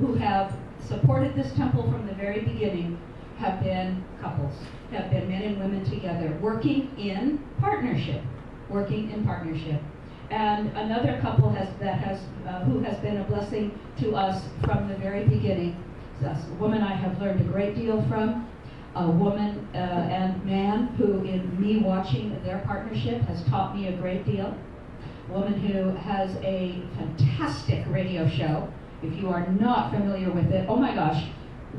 who have supported this temple from the very beginning have been couples, have been men and women together, working in partnership. And another couple who has been a blessing to us from the very beginning, a woman I have learned a great deal from, a woman and man who, in me watching their partnership, has taught me a great deal. A woman who has a fantastic radio show. If you are not familiar with it, oh my gosh,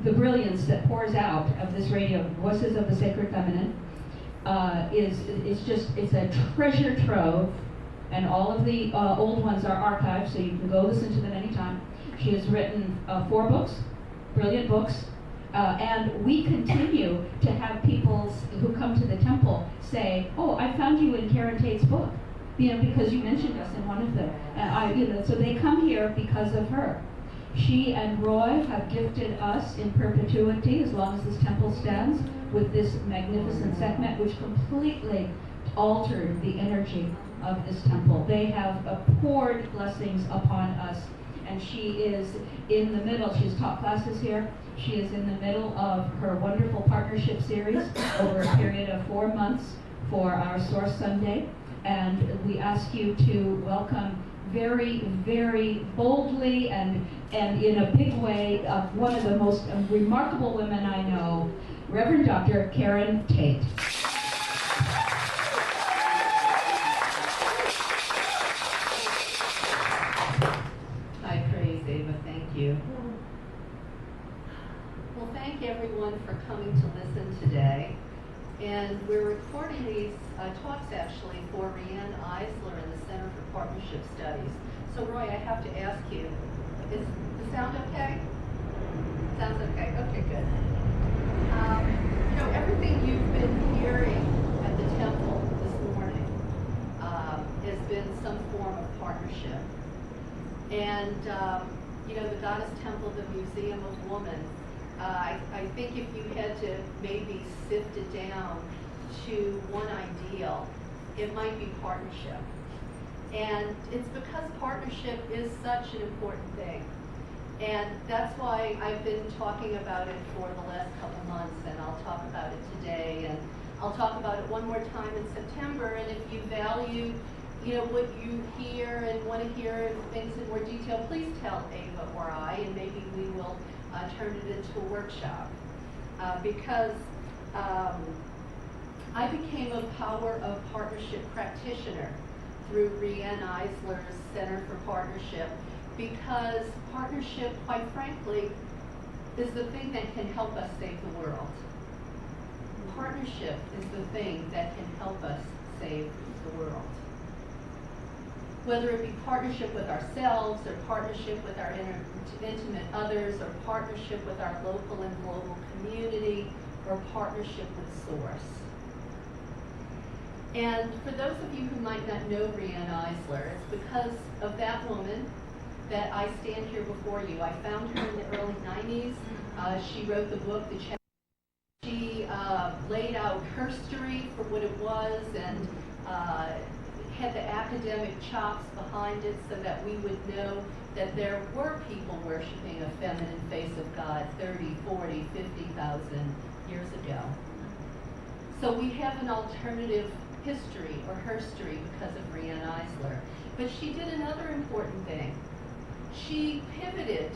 the brilliance that pours out of this radio, Voices of the Sacred Feminine, it's a treasure trove, and all of the old ones are archived, so you can go listen to them anytime. She has written 4 books, brilliant books, and we continue to have people who come to the temple say, "Oh, I found you in Karen Tate's book, because you mentioned us in one of them." So they come here because of her. She and Roy have gifted us in perpetuity, as long as this temple stands, with this magnificent Sekhmet, which completely altered the energy of this temple. They have poured blessings upon us, and she is in the middle. She's taught classes here. She is in the middle of her wonderful partnership series over a period of 4 months for our Source Sunday, and we ask you to welcome very, very boldly and in a big way, one of the most remarkable women I know, Reverend Dr. Karen Tate. Hi, praise Ava, thank you. Well, thank everyone for coming to listen today. And we're recording these talks actually for Rianne Eisler in the Center for Partnership Studies. So Roy, I have to ask you, is the sound okay? Sounds okay. Okay, good. Everything you've been hearing at the temple this morning has been some form of partnership. And, the Goddess Temple, the Museum of Woman, I think if you had to maybe sift it down to one ideal, it might be partnership. And it's because partnership is such an important thing. And that's why I've been talking about it for the last couple months, and I'll talk about it today, and I'll talk about it one more time in September. And if you value, what you hear and want to hear things in more detail, please tell Ava or I, and maybe we will turn it into a workshop. Because I became a Power of Partnership practitioner through Rianne Eisler's Center for Partnership, because partnership, quite frankly, is the thing that can help us save the world. Partnership is the thing that can help us save the world. Whether it be partnership with ourselves, or partnership with our intimate others, or partnership with our local and global community, or partnership with Source. And for those of you who might not know Rianne Eisler, it's because of that woman that I stand here before you. I found her in the early 90s. She wrote the book, The Challenge. She laid out her story for what it was, and had the academic chops behind it so that we would know that there were people worshiping a feminine face of God 30, 40, 50,000 years ago. So we have an alternative history or herstory because of Rianne Eisler. But she did another important thing. She pivoted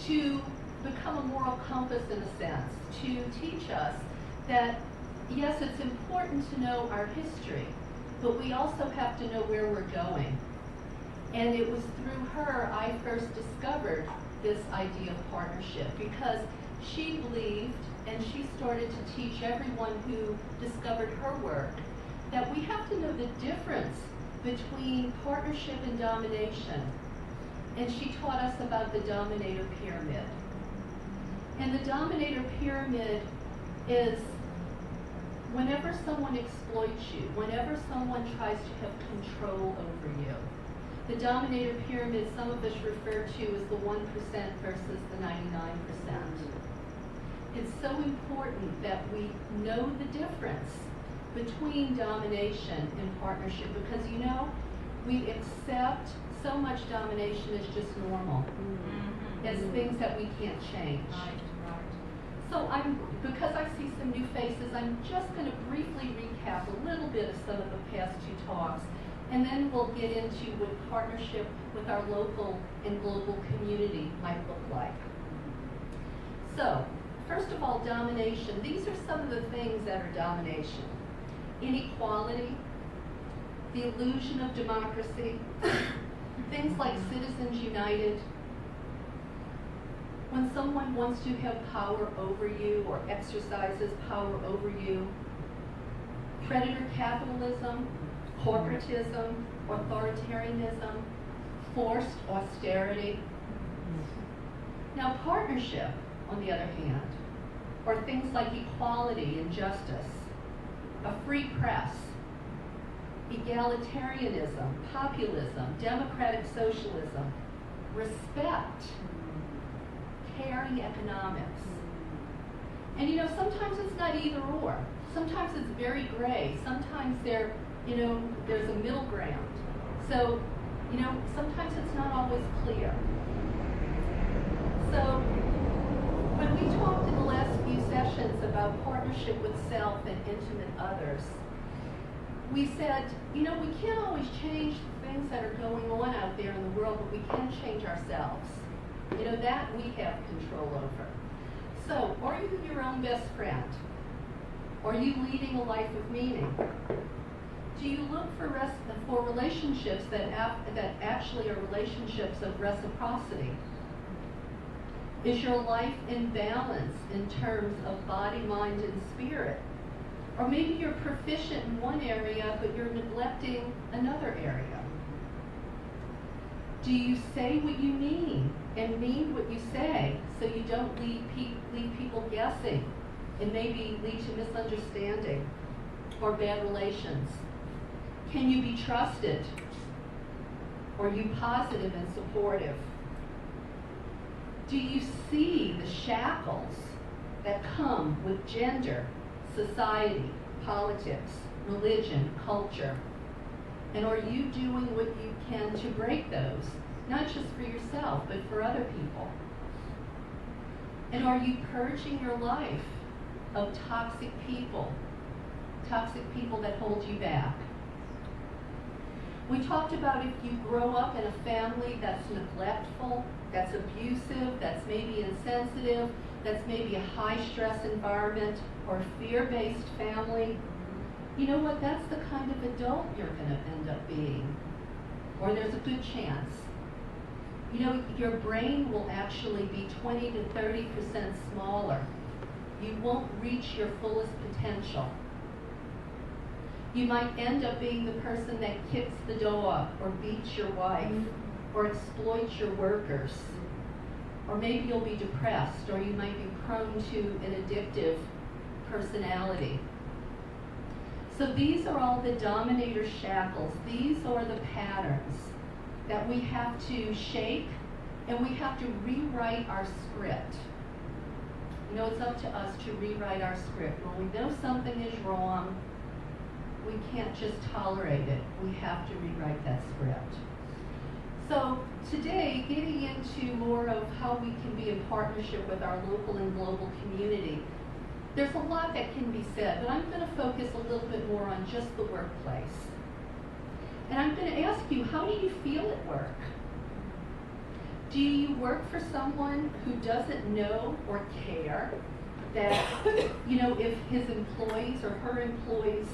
to become a moral compass in a sense, to teach us that, yes, it's important to know our history, but we also have to know where we're going. And it was through her I first discovered this idea of partnership, because she believed, and she started to teach everyone who discovered her work, that we have to know the difference between partnership and domination. And she taught us about the dominator pyramid. And the dominator pyramid is whenever someone exploits you, whenever someone tries to have control over you. The dominator pyramid, some of us refer to as the 1% versus the 99%. It's so important that we know the difference between domination and partnership, because we accept so much domination as just normal. Mm-hmm. as things that we can't change. So because I see some new faces, I'm just going to briefly recap a little bit of some of the past two talks, and then we'll get into what partnership with our local and global community might look like. So, first of all, domination. These are some of the things that are domination. Inequality, the illusion of democracy, things like Citizens United. When someone wants to have power over you or exercises power over you, predator capitalism, corporatism, authoritarianism, forced austerity. Now, partnership, on the other hand, or things like equality and justice, a free press, egalitarianism, populism, democratic socialism, respect, caring economics. And sometimes it's not either or. Sometimes it's very gray. Sometimes there's a middle ground. So, sometimes it's not always clear. So, when we talked in the last few sessions about partnership with self and intimate others, we said, we can't always change the things that are going on out there in the world, but we can change ourselves. That we have control over. So, are you your own best friend? Are you leading a life of meaning? Do you look for relationships that actually are relationships of reciprocity? Is your life in balance in terms of body, mind, and spirit? Or maybe you're proficient in one area, but you're neglecting another area. Do you say what you mean and mean what you say so you don't leave people guessing and maybe lead to misunderstanding or bad relations? Can you be trusted? Or are you positive and supportive? Do you see the shackles that come with gender, society, politics, religion, culture? And are you doing what you can to break those, not just for yourself, but for other people? And are you purging your life of toxic people that hold you back? We talked about if you grow up in a family that's neglectful, that's abusive, that's maybe insensitive, that's maybe a high-stress environment or a fear-based family, you know what, that's the kind of adult you're going to end up being. Or there's a good chance. Your brain will actually be 20 to 30% smaller. You won't reach your fullest potential. You might end up being the person that kicks the dog or beats your wife or exploits your workers. Or maybe you'll be depressed, or you might be prone to an addictive personality. So these are all the dominator shackles. These are the patterns that we have to shake, and we have to rewrite our script. It's up to us to rewrite our script. When we know something is wrong, we can't just tolerate it. We have to rewrite that script. So today, getting into more of how we can be in partnership with our local and global community, there's a lot that can be said, but I'm going to focus a little bit more on just the workplace. And I'm going to ask you, how do you feel at work? Do you work for someone who doesn't know or care that, if his employees or her employees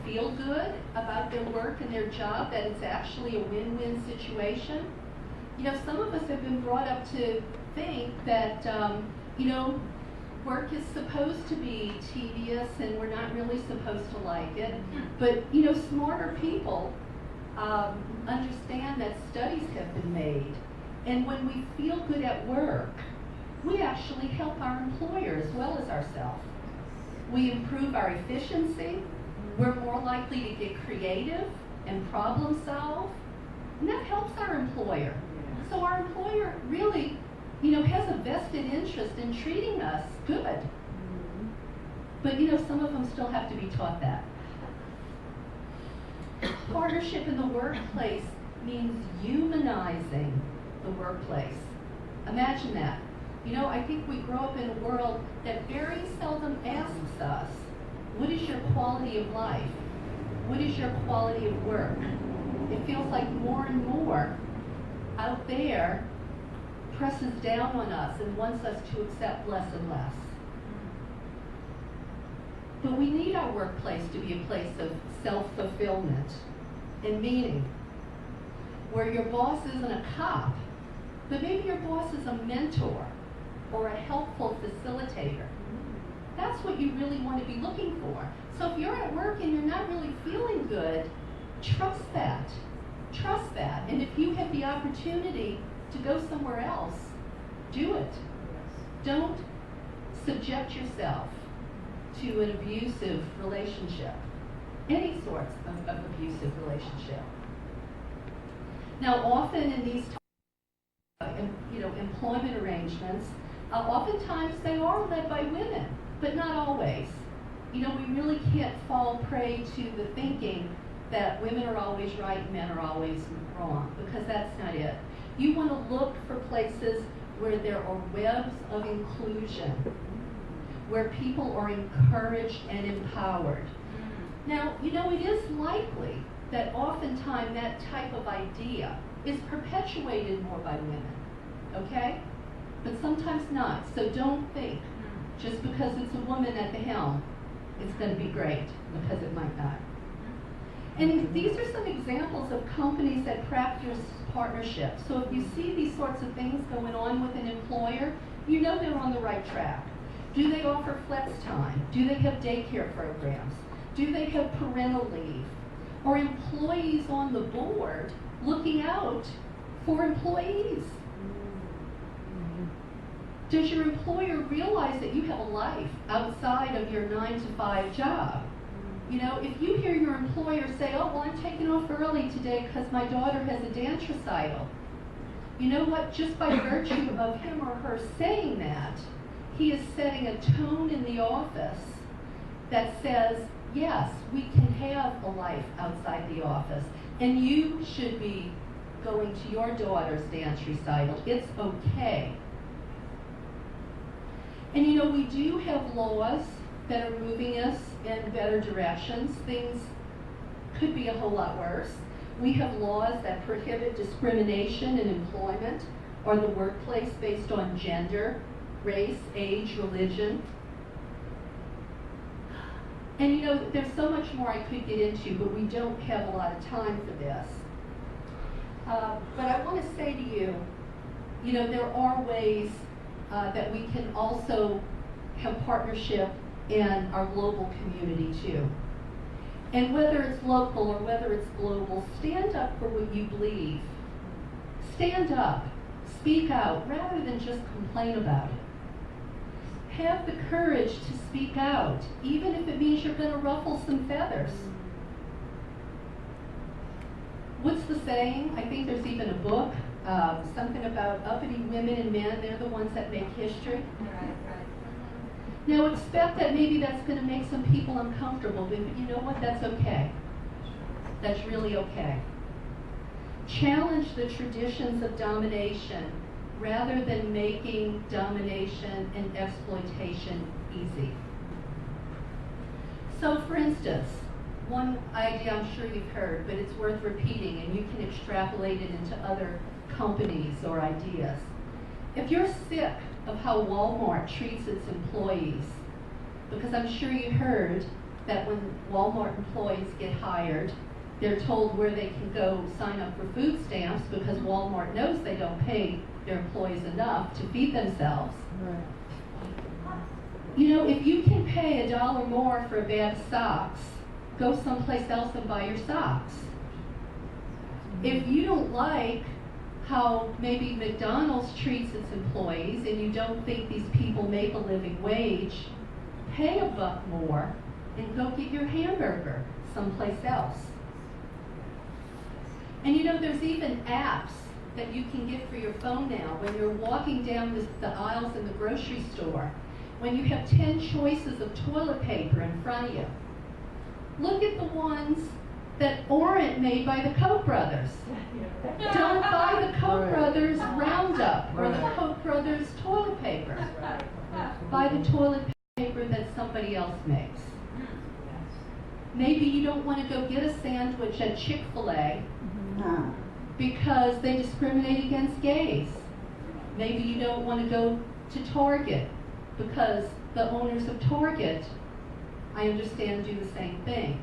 feel good about their work and their job, that it's actually a win-win situation? Some of us have been brought up to think that, work is supposed to be tedious and we're not really supposed to like it. But, smarter people understand that studies have been made. And when we feel good at work, we actually help our employer as well as ourselves. We improve our efficiency. We're more likely to get creative and problem solve. And that helps our employer. So our employer really, has a vested interest in treating us good. But, some of them still have to be taught that. Partnership in the workplace means humanizing the workplace. Imagine that. You know, I think we grow up in a world that very seldom asks us, what is your quality of life? What is your quality of work? It feels like more and more out there presses down on us and wants us to accept less and less. But we need our workplace to be a place of self-fulfillment and meaning, where your boss isn't a cop, but maybe your boss is a mentor or a helpful facilitator. That's what you really want to be looking for. So if you're at work and you're not really feeling good, trust that. Trust that. And if you have the opportunity to go somewhere else, do it. Don't subject yourself to an abusive relationship, any sorts of abusive relationship. Now, often in these employment arrangements, oftentimes they are led by women, but not always. You know, we really can't fall prey to the thinking that women are always right and men are always wrong, because that's not it. You want to look for places where there are webs of inclusion, where people are encouraged and empowered. Now, you know, it is likely that oftentimes that type of idea is perpetuated more by women, okay? But sometimes not. So don't think just because it's a woman at the helm, it's going to be great, because it might not. And these are some examples of companies that practice partnerships. So if you see these sorts of things going on with an employer, you know they're on the right track. Do they offer flex time? Do they have daycare programs? Do they have parental leave? Are employees on the board looking out for employees? Does your employer realize that you have a life outside of your 9-to-5 job? You know, if you hear your employer say, oh, well, I'm taking off early today because my daughter has a dance recital, you know what? Just by virtue of him or her saying that, he is setting a tone in the office that says, yes, we can have a life outside the office, and you should be going to your daughter's dance recital. It's okay. And you know, we do have laws that are moving us in better directions. Things could be a whole lot worse. We have laws that prohibit discrimination in employment or the workplace based on gender, race, age, religion. And you know, there's so much more I could get into, but we don't have a lot of time for this. But I want to say to you, you know, there are ways that we can also have partnership in our global community too. And whether it's local or whether it's global, stand up for what you believe. Stand up, speak out, rather than just complain about it. Have the courage to speak out, even if it means you're going to ruffle some feathers. What's the saying? I think there's even a book, something about uppity women and men, they're the ones that make history. Right. Now expect that maybe that's going to make some people uncomfortable, but you know what? That's okay. That's really okay. Challenge the traditions of domination rather than making domination and exploitation easy. So for instance, one idea I'm sure you've heard, but it's worth repeating, and you can extrapolate it into other companies or ideas. If you're sick of how Walmart treats its employees, because I'm sure you heard that when Walmart employees get hired, they're told where they can go sign up for food stamps because Walmart knows they don't pay their employees enough to feed themselves. Right. You know, if you can pay $1 more for a bag of socks, go someplace else and buy your socks. If you don't like how maybe McDonald's treats its employees and you don't think these people make a living wage, pay $1 more and go get your hamburger someplace else. And you know, there's even apps that you can get for your phone now when you're walking down the aisles in the grocery store, when you have 10 choices of toilet paper in front of you. Look at the ones that aren't made by the Koch brothers. Don't buy the Koch brothers Roundup or the Koch brothers toilet paper. Buy the toilet paper that somebody else makes. Maybe you don't want to go get a sandwich at Chick-fil-A because they discriminate against gays. Maybe you don't want to go to Target because the owners of Target, I understand, do the same thing.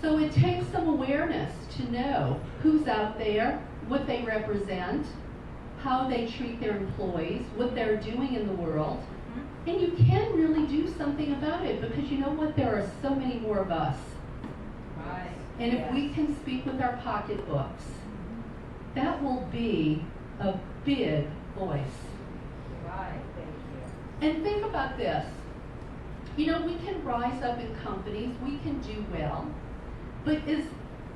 So it takes some awareness to know who's out there, what they represent, how they treat their employees, what they're doing in the world. And you can really do something about it because you know what? There are so many more of us. Right. And if we can speak with our pocketbooks, that will be a big voice. Right, thank you. And think about this. You know, we can rise up in companies, we can do well, but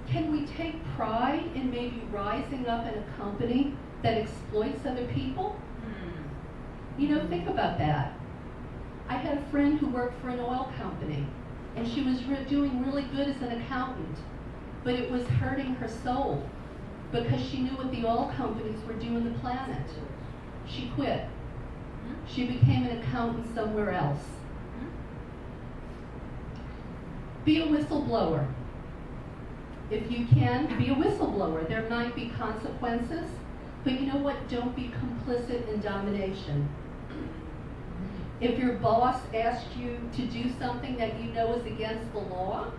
can we take pride in maybe rising up in a company that exploits other people? You know, think about that. I had a friend who worked for an oil company, and she was doing really good as an accountant, but it was hurting her soul because she knew what the oil companies were doing to the planet. She quit. She became an accountant somewhere else. Be a whistleblower. If you can, be a whistleblower. There might be consequences, but you know what? Don't be complicit in domination. If your boss asked you to do something that you know is against the law,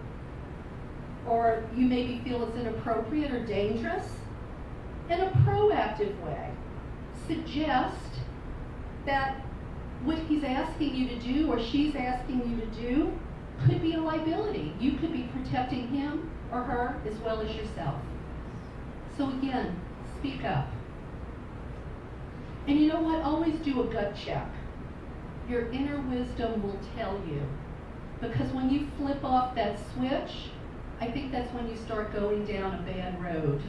or you maybe feel it's inappropriate or dangerous, in a proactive way, suggest that what he's asking you to do or she's asking you to do could be a liability. You could be protecting him or her as well as yourself. So again, speak up. And you know what? Always do a gut check. Your inner wisdom will tell you. Because when you flip off that switch, I think that's when you start going down a bad road.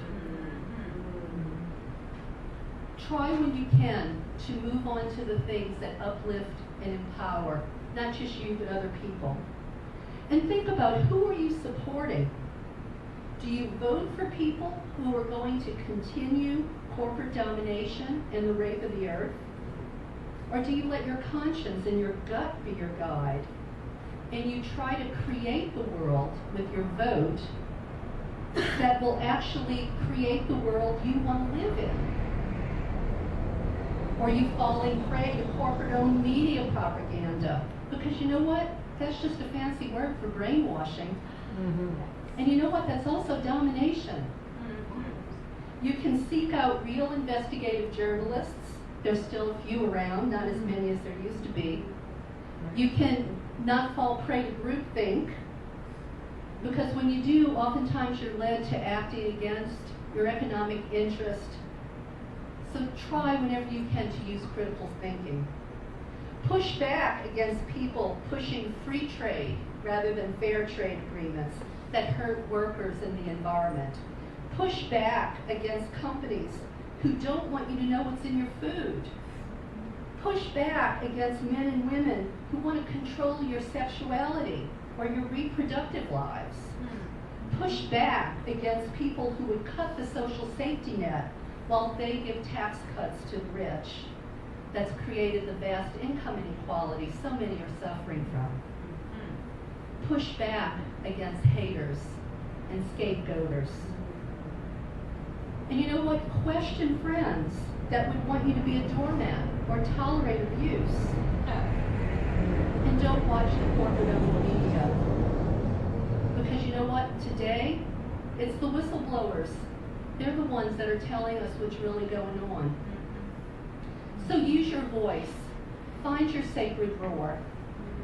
Try when you can to move on to the things that uplift and empower, not just you, but other people. And think about, who are you supporting? Do you vote for people who are going to continue corporate domination and the rape of the earth? Or do you let your conscience and your gut be your guide? And you try to create the world with your vote that will actually create the world you want to live in? Or you falling prey to corporate-owned media propaganda? Because you know what? That's just a fancy word for brainwashing. And you know what? That's also domination. You can seek out real investigative journalists. There's still a few around, not as many as there used to be. You can not fall prey to groupthink, because when you do, oftentimes you're led to acting against your economic interest. So try whenever you can to use critical thinking. Push back against people pushing free trade rather than fair trade agreements that hurt workers and the environment. Push back against companies who don't want you to know what's in your food. Push back against men and women who want to control your sexuality or your reproductive lives. Push back against people who would cut the social safety net while they give tax cuts to the rich. That's created the vast income inequality so many are suffering from. Push back against haters and scapegoaters. And you know what? Question friends that would want you to be a doormat or tolerate abuse. And don't watch the corporate-owned media. Because you know what? Today, it's the whistleblowers. They're the ones that are telling us what's really going on. So use your voice. Find your sacred roar.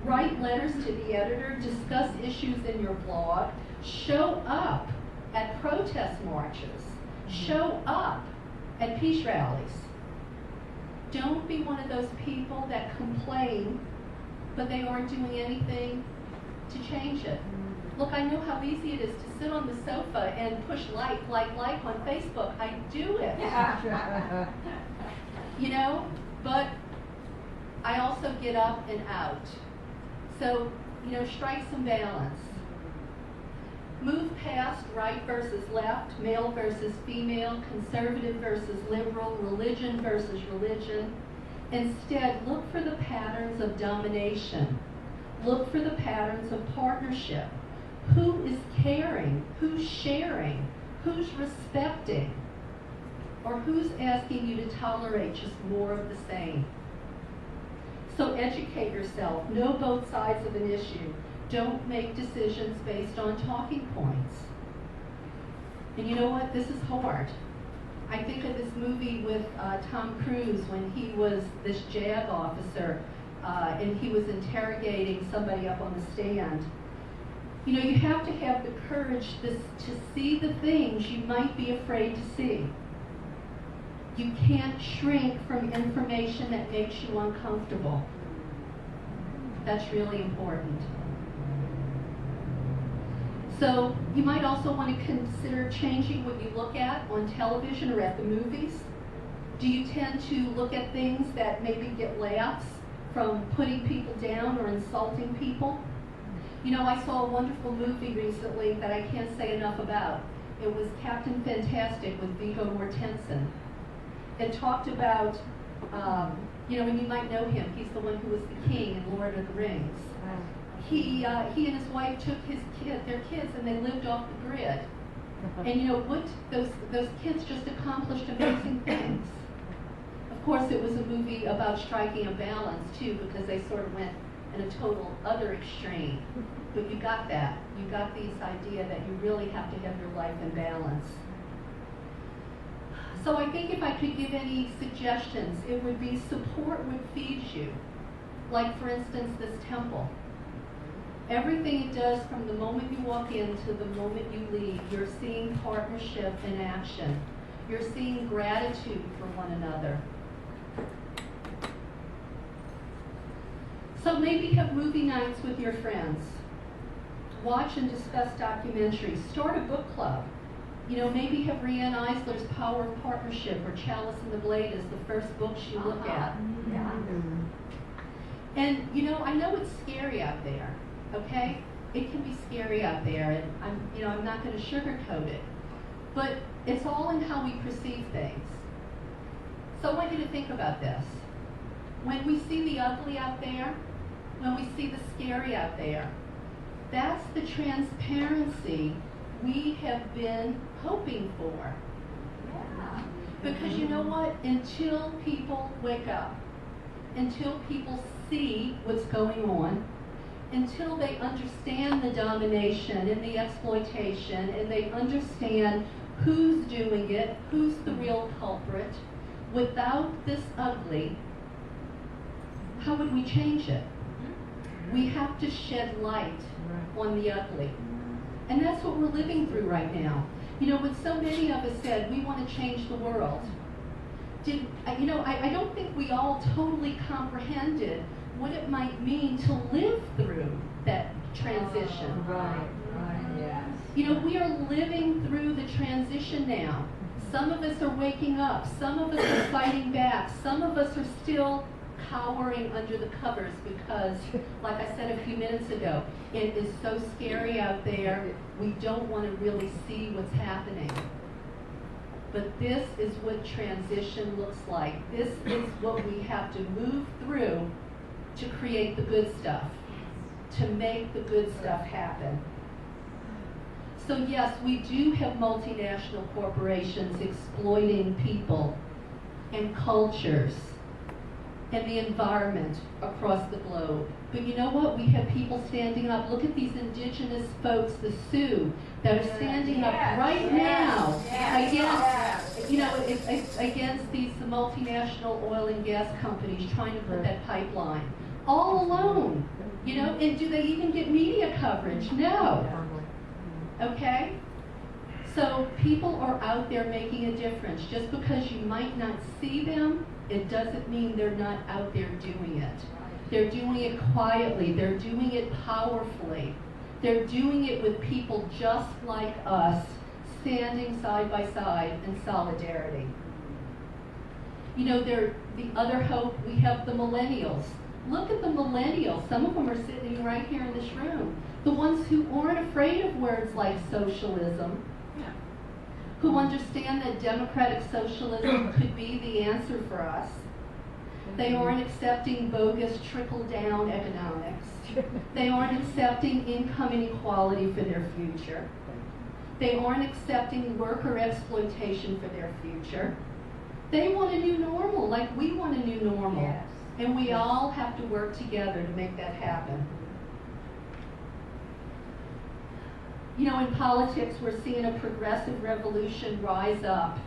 Write letters to the editor. Discuss issues in your blog. Show up at protest marches. Show up at peace rallies. Don't be one of those people that complain, but they aren't doing anything to change it. Look, I know how easy it is to sit on the sofa and push like on Facebook. I do it. You know, but I also get up and out. So, you know, strike some balance. Move past right versus left, male versus female, conservative versus liberal, religion versus religion. Instead, look for the patterns of domination. Look for the patterns of partnership. Who is caring? Who's sharing? Who's respecting? Or who's asking you to tolerate just more of the same? So educate yourself. Know both sides of an issue. Don't make decisions based on talking points. And you know what? This is hard. I think of this movie with Tom Cruise when he was this JAG officer and he was interrogating somebody up on the stand. You know, you have to have the courage to see the things you might be afraid to see. You can't shrink from information that makes you uncomfortable. That's really important. So you might also want to consider changing what you look at on television or at the movies. Do you tend to look at things that maybe get laughs from putting people down or insulting people? You know, I saw a wonderful movie recently that I can't say enough about. It was Captain Fantastic with Viggo Mortensen. It talked about, you know, and you might know him. He's the one who was the king in Lord of the Rings. He and his wife took their kids, and they lived off the grid. And you know what? Those kids just accomplished amazing things. Of course, it was a movie about striking a balance too, because they sort of went in a total other extreme. But you got that. You got this idea that you really have to have your life in balance. So I think if I could give any suggestions, it would be support what feeds you. Like, for instance, this temple. Everything it does from the moment you walk in to the moment you leave, you're seeing partnership in action. You're seeing gratitude for one another. So maybe have movie nights with your friends. Watch and discuss documentaries. Start a book club. You know, maybe have Riane Eisler's Power of Partnership or Chalice and the Blade as the first books you look at. Yeah. And, you know, I know it's scary out there, okay? It can be scary out there, and I'm not going to sugarcoat it. But it's all in how we perceive things. So I want you to think about this. When we see the ugly out there, when we see the scary out there, that's the transparency we have been hoping for. Yeah. Because you know what? Until people wake up, until people see what's going on, until they understand the domination and the exploitation, and they understand who's doing it, who's the real culprit, without this ugly, how would we change it? We have to shed light on the ugly. And that's what we're living through right now. You know, when so many of us said we want to change the world, I don't think we all totally comprehended what it might mean to live through that transition. Right, yes. You know, we are living through the transition now. Some of us are waking up. Some of us are fighting back. Some of us are still cowering under the covers because, like I said a few minutes ago, it is so scary out there, we don't want to really see what's happening. But this is what transition looks like. This is what we have to move through to create the good stuff, to make the good stuff happen. So yes, we do have multinational corporations exploiting people and cultures and the environment across the globe. But you know what? We have people standing up. Look at these indigenous folks, the Sioux, that are standing up right now against, you know, against these multinational oil and gas companies trying to put that pipeline. All alone, you know, and do they even get media coverage? No. Okay? So people are out there making a difference. Just because you might not see them, it doesn't mean they're not out there doing it. They're doing it quietly. They're doing it powerfully. They're doing it with people just like us, standing side by side in solidarity. You know, the other hope, we have the millennials. Look at the millennials. Some of them are sitting right here in this room. The ones who aren't afraid of words like socialism, who understand that democratic socialism could be the answer for us. They aren't accepting bogus trickle-down economics. They aren't accepting income inequality for their future. They aren't accepting worker exploitation for their future. They want a new normal, like we want a new normal. Yes. And we all have to work together to make that happen. You know, in politics, we're seeing a progressive revolution rise up.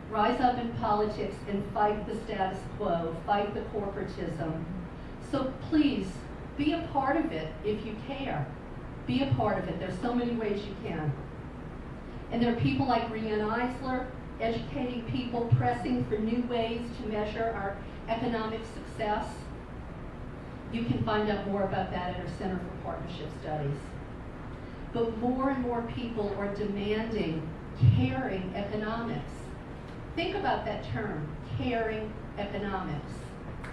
Rise up in politics and fight the status quo, fight the corporatism. So please, be a part of it if you care. Be a part of it. There's so many ways you can. And there are people like Rianne Eisler, educating people, pressing for new ways to measure our economic success. You can find out more about that at our Center for Partnership Studies. But more and more people are demanding caring economics. Think about that term, caring economics.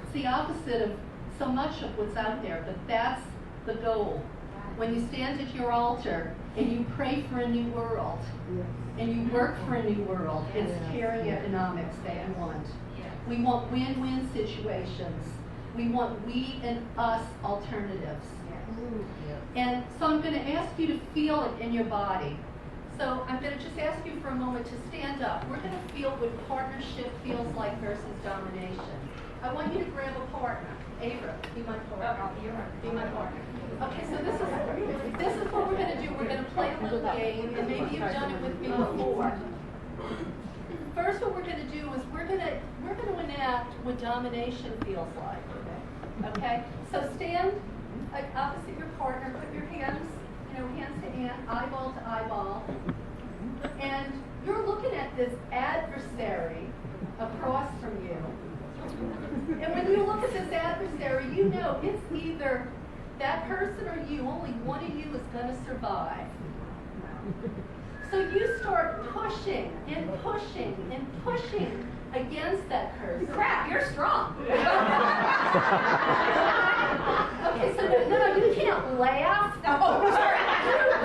It's the opposite of so much of what's out there, but that's the goal. When you stand at your altar and you pray for a new world, and you work for a new world, it's caring economics that you want. We want win-win situations. We want we and us alternatives. And so I'm going to ask you to feel it in your body. So I'm going to just ask you for a moment to stand up. We're going to feel what partnership feels like versus domination. I want you to grab a partner. Ava, be my partner. Be my partner. Okay, so this is what we're going to do. We're going to play a little game, and maybe you've done it with me before. First, what we're going to do is we're going to enact what domination feels like. Okay? So stand opposite your partner. Put your hands, hands to hand, eyeball to eyeball, and you're looking at this adversary across from you. And when you look at this adversary, you know it's either that person or you. Only one of you is going to survive. So you start pushing and pushing and pushing against that person. Crap, you're strong. Okay, so no, you can't laugh. Oh, sorry.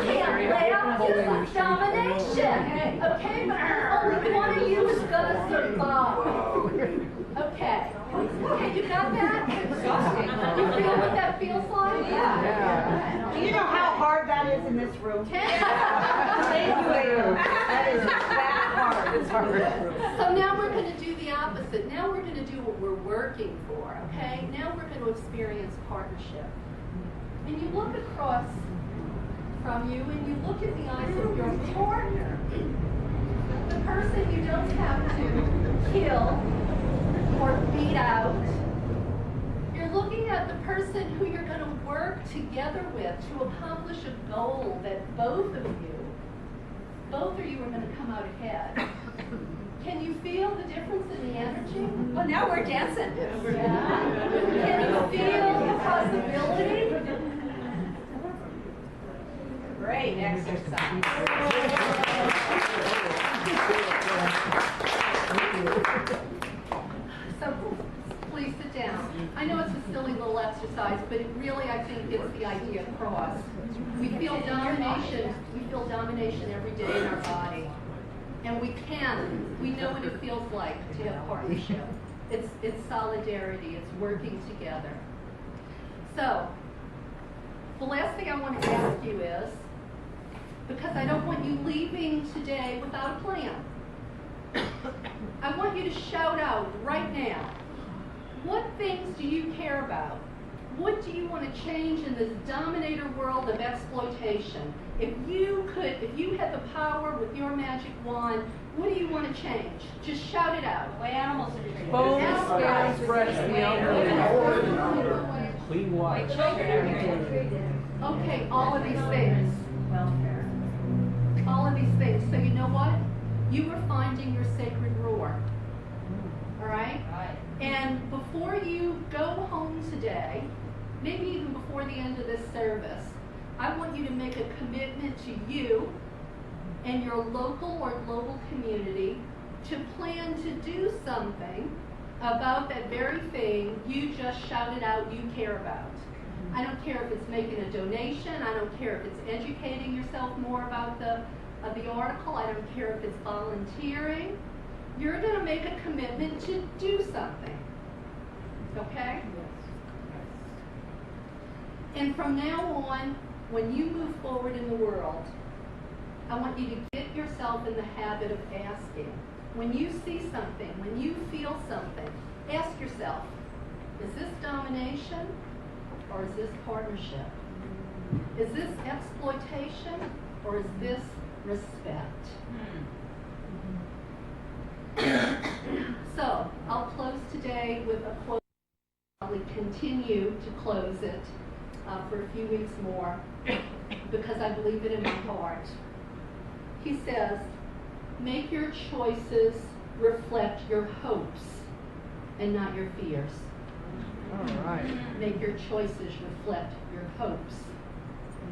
You can't laugh. It's domination. Okay, but only one of you is going to survive. Okay. Okay, you got that? You feel what that feels like? Do you know how hard that is in this room? Thank you. That is that hard. It's hard. So now we're going to do the opposite. Now we're going to do what we're working for, okay? Now we're going to experience partnership. And you look across from you and you look in the eyes of your partner, the person you don't have to kill or beat out. You're looking at the person who you're going to work together with to accomplish a goal that both of you are going to come out ahead. Can you feel the difference in the energy? Well, now we're dancing. Yeah. Can you feel the possibility? Great exercise. So please sit down. I know it's a silly little exercise, but it really, I think, gets the idea across. We feel domination. We feel domination every day in our body. And we know what it feels like to have partnership. It's solidarity. It's working together. So, the last thing I want to ask you is, because I don't want you leaving today without a plan, I want you to shout out right now, what things do you care about? What do you want to change in this dominator world of exploitation? If you had the power with your magic wand, what do you want to change? Just shout it out. The way animals are treated. Bones, scales, breast milk, clean water. Children are treated. Okay, all of these things. Welfare. All of these things. So you know what? You are finding your sacred roar. All right? Right. And before you go home today, maybe even before the end of this service, I want you to make a commitment to you and your local or global community to plan to do something about that very thing you just shouted out you care about. I don't care if it's making a donation. I don't care if it's educating yourself more about the article. I don't care if it's volunteering. You're going to make a commitment to do something. Okay? And from now on, when you move forward in the world, I want you to get yourself in the habit of asking. When you see something, when you feel something, ask yourself, is this domination or is this partnership? Is this exploitation or is this respect? So, I'll close today with a quote. I'll probably continue to close it for a few weeks more because I believe it in my heart. He says, make your choices reflect your hopes and not your fears. All right. Make your choices reflect your hopes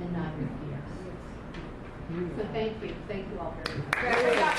and not your fears. So thank you. Thank you all very much.